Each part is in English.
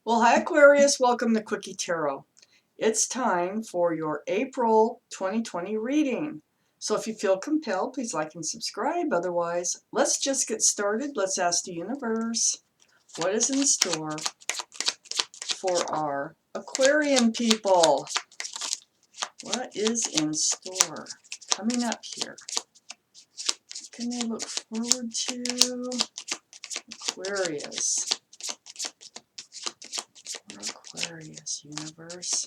Well, hi Aquarius, welcome to Quickie Tarot. It's time for your April 2020 reading. So if you feel compelled, please like and subscribe. Otherwise, let's just get started. Let's ask the universe what is in store for our Aquarian people. What is in store coming up here? What can they look forward to? Aquarius. Aquarius universe.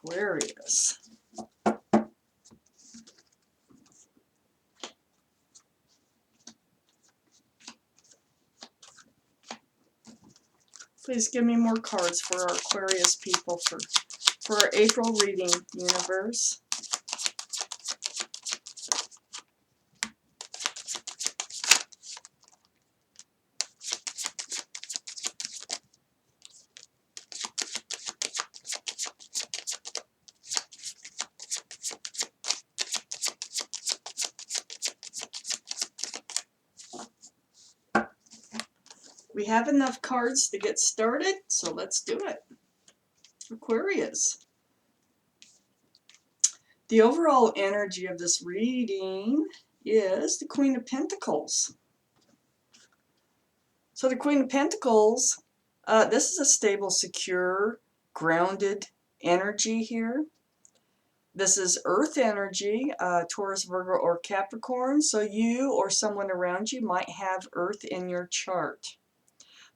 Aquarius. Please give me more cards for our Aquarius people for our April reading, universe. We have enough cards to get started, so let's do it. Aquarius. The overall energy of this reading is the Queen of Pentacles. So the Queen of Pentacles, this is a stable, secure, grounded energy here. This is Earth energy, Taurus, Virgo, or Capricorn. So you or someone around you might have Earth in your chart.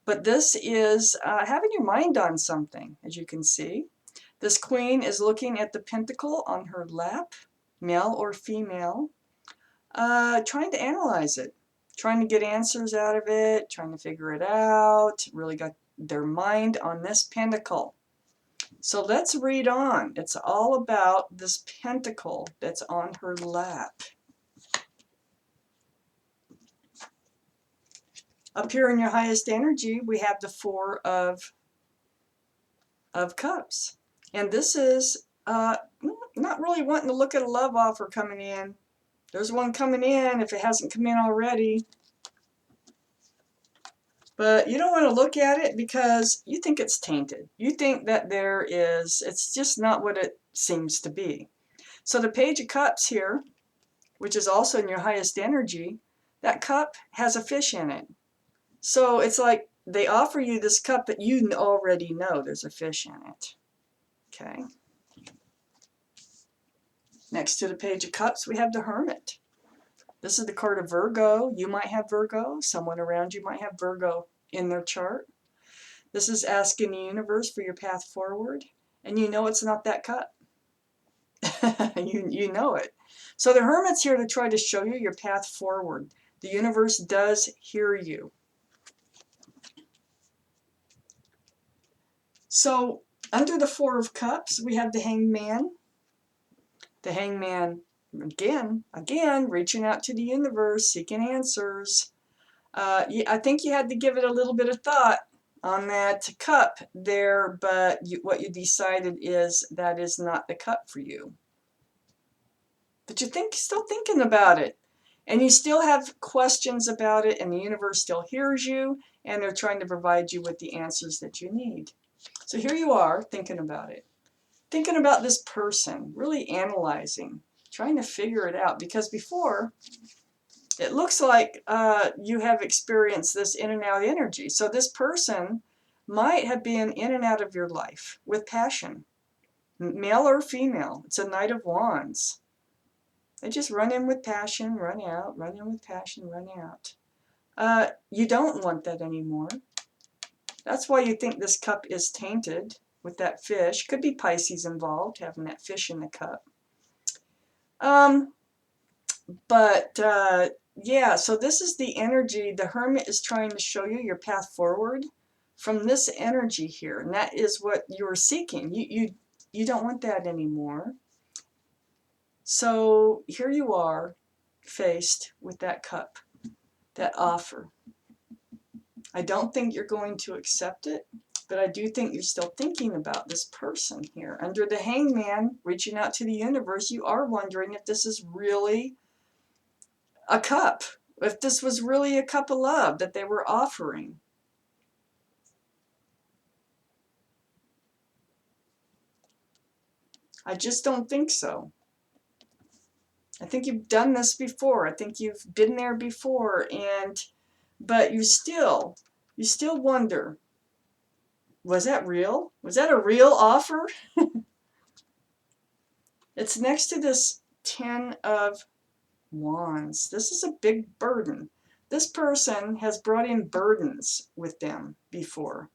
But this is having your mind on something, as you can see. This queen is looking at the pentacle on her lap, male or female, trying to analyze it, trying to get answers out of it, trying to figure it out, really got their mind on this pentacle. So let's read on. It's all about this pentacle that's on her lap. Up here in your highest energy, we have the Four of Cups. And this is not really wanting to look at a love offer coming in. There's one coming in if it hasn't come in already. But you don't want to look at it because you think it's tainted. You think that it's just not what it seems to be. So the Page of Cups here, which is also in your highest energy, that cup has a fish in it. So it's like they offer you this cup, but you already know there's a fish in it. Okay. Next to the Page of Cups, we have the Hermit. This is the card of Virgo. You might have Virgo. Someone around you might have Virgo in their chart. This is asking the universe for your path forward. And you know it's not that cup. you know it. So the Hermit's here to try to show you your path forward. The universe does hear you. So under the Four of Cups, we have the Hanged Man. The Hanged Man, again, reaching out to the universe, seeking answers. I think you had to give it a little bit of thought on that cup there, but what you decided is that is not the cup for you. But you're still thinking about it, and you still have questions about it, and the universe still hears you, and they're trying to provide you with the answers that you need. So here you are thinking about it. Thinking about this person, really analyzing, trying to figure it out. Because before, it looks like you have experienced this in and out energy. So this person might have been in and out of your life with passion, male or female. It's a Knight of Wands. They just run in with passion, run out, run in with passion, run out. You don't want that anymore. That's why you think this cup is tainted with that fish. Could be Pisces involved, having that fish in the cup. Yeah, so this is the energy. The Hermit is trying to show you your path forward from this energy here, and that is what you're seeking. You don't want that anymore. So here you are, faced with that cup, that offer. I don't think you're going to accept it. But I do think you're still thinking about this person here. Under the Hangman, reaching out to the universe, you are wondering if this is really a cup. If this was really a cup of love that they were offering. I just don't think so. I think you've done this before. I think you've been there before, but you still wonder, was that real? Was that a real offer? It's next to this 10 of Wands. This is a big burden. This person has brought in burdens with them before.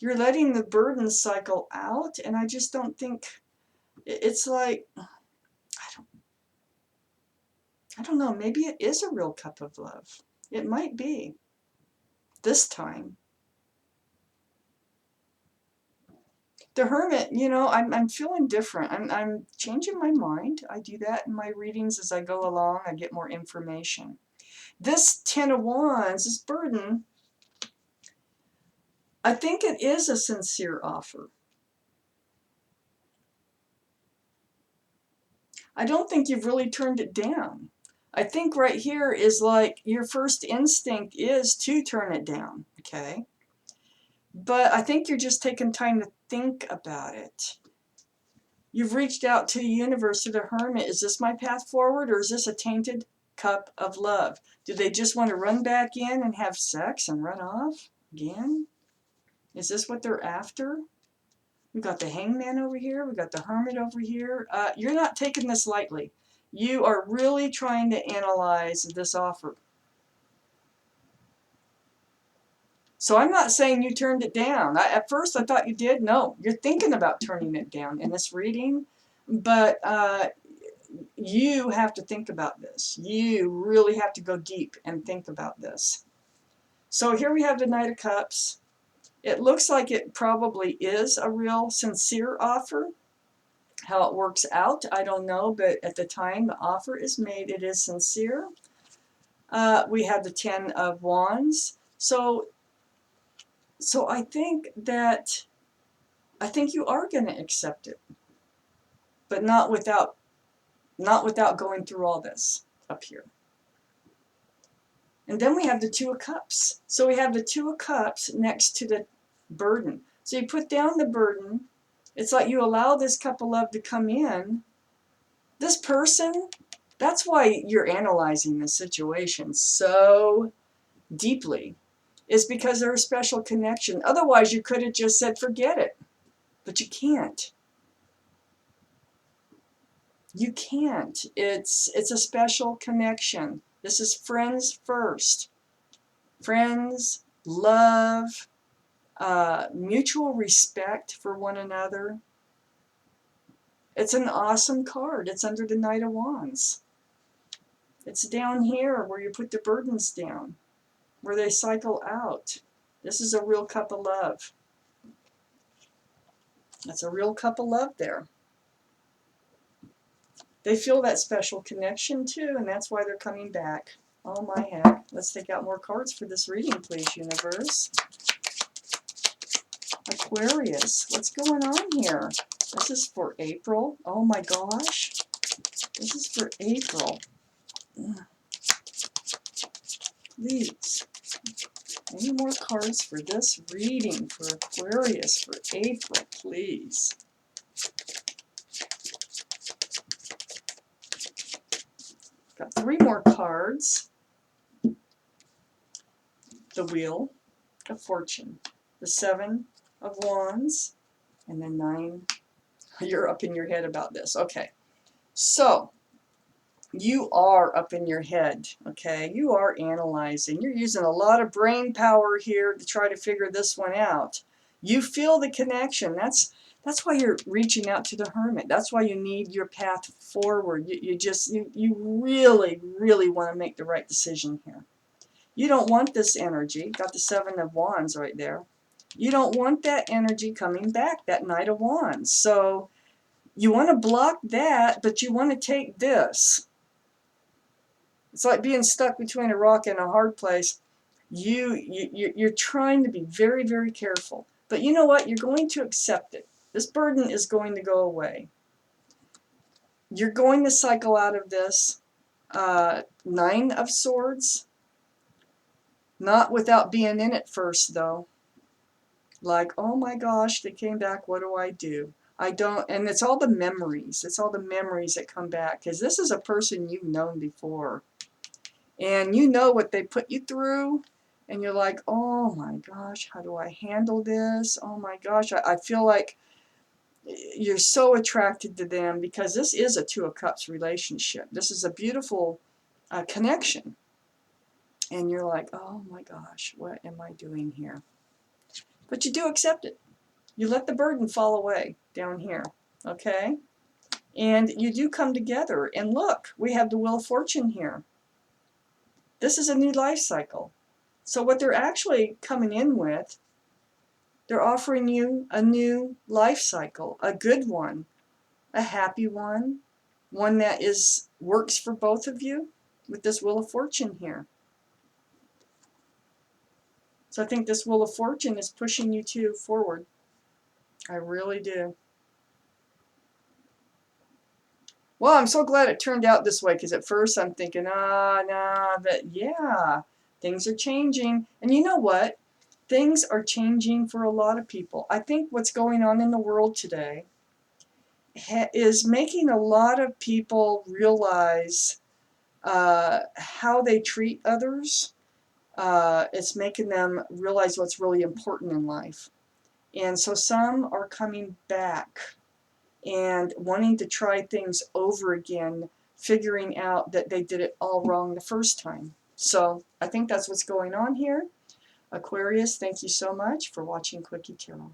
You're letting the burden cycle out, and I just don't think, it's like, I don't know, maybe it is a real cup of love. It might be. This time. The Hermit, you know, I'm feeling different. I'm changing my mind. I do that in my readings as I go along. I get more information. This 10 of Wands, this burden, I think it is a sincere offer. I don't think you've really turned it down. I think right here is like your first instinct is to turn it down, okay? But I think you're just taking time to think about it. You've reached out to the universe, to the Hermit. Is this my path forward, or is this a tainted cup of love? Do they just want to run back in and have sex and run off again? Is this what they're after? We've got the Hangman over here. We've got the Hermit over here. You're not taking this lightly. You are really trying to analyze this offer. So I'm not saying you turned it down. At first I thought you did. No, you're thinking about turning it down in this reading. But you have to think about this. You really have to go deep and think about this. So here we have the Knight of Cups. It looks like it probably is a real sincere offer. How it works out, I don't know, but at the time the offer is made, it is sincere. We have the 10 of Wands. So I think you are going to accept it, but not without going through all this up here. And then we have the 2 of Cups. So we have the 2 of Cups next to the burden. So you put down the burden. It's like you allow this cup of love to come in. This person, that's why you're analyzing this situation so deeply, is because they're a special connection. Otherwise, you could have just said, forget it. But you can't. You can't. It's a special connection. This is friends first. Friends, love, mutual respect for one another. It's an awesome card. It's under the Knight of Wands. It's down here where you put the burdens down, where they cycle out. This is a real cup of love. That's a real cup of love there. They feel that special connection too, and that's why they're coming back. Oh my heck. Let's take out more cards for this reading, please, universe. Aquarius, what's going on here? This is for April. Oh my gosh. This is for April. Please. Any more cards for this reading for Aquarius for April, please? Got 3 more cards. The Wheel of Fortune, the 7 of Wands, and then 9. You're up in your head about this. Okay. So, you are up in your head, okay? You are analyzing. You're using a lot of brain power here to try to figure this one out. You feel the connection. That's why you're reaching out to the Hermit. That's why you need your path forward. You really, really want to make the right decision here. You don't want this energy. Got the 7 of Wands right there. You don't want that energy coming back, that Knight of Wands. So you want to block that, but you want to take this. It's like being stuck between a rock and a hard place. You're trying to be very, very careful. But you know what? You're going to accept it. This burden is going to go away. You're going to cycle out of this. Nine of Swords. Not without being in it first, though. Like, oh my gosh, they came back. What do I do? I don't, and it's all the memories. It's all the memories that come back. Because this is a person you've known before. And you know what they put you through. And you're like, oh my gosh, how do I handle this? Oh my gosh, I feel like you're so attracted to them because this is a Two of Cups relationship. This is a beautiful connection. And you're like, oh my gosh, what am I doing here? But you do accept it. You let the burden fall away down here, okay? And you do come together. And look, we have the Wheel of Fortune here. This is a new life cycle. So what they're actually coming in with, they're offering you a new life cycle, a good one, a happy one that works for both of you with this Wheel of Fortune here. So I think this Wheel of Fortune is pushing you two forward. I really do. Well, I'm so glad it turned out this way, because at first I'm thinking, nah, but yeah, things are changing. And you know what? Things are changing for a lot of people. I think what's going on in the world today is making a lot of people realize how they treat others. It's making them realize what's really important in life. And so some are coming back and wanting to try things over again, figuring out that they did it all wrong the first time. So I think that's what's going on here. Aquarius, thank you so much for watching Quickie Tarot.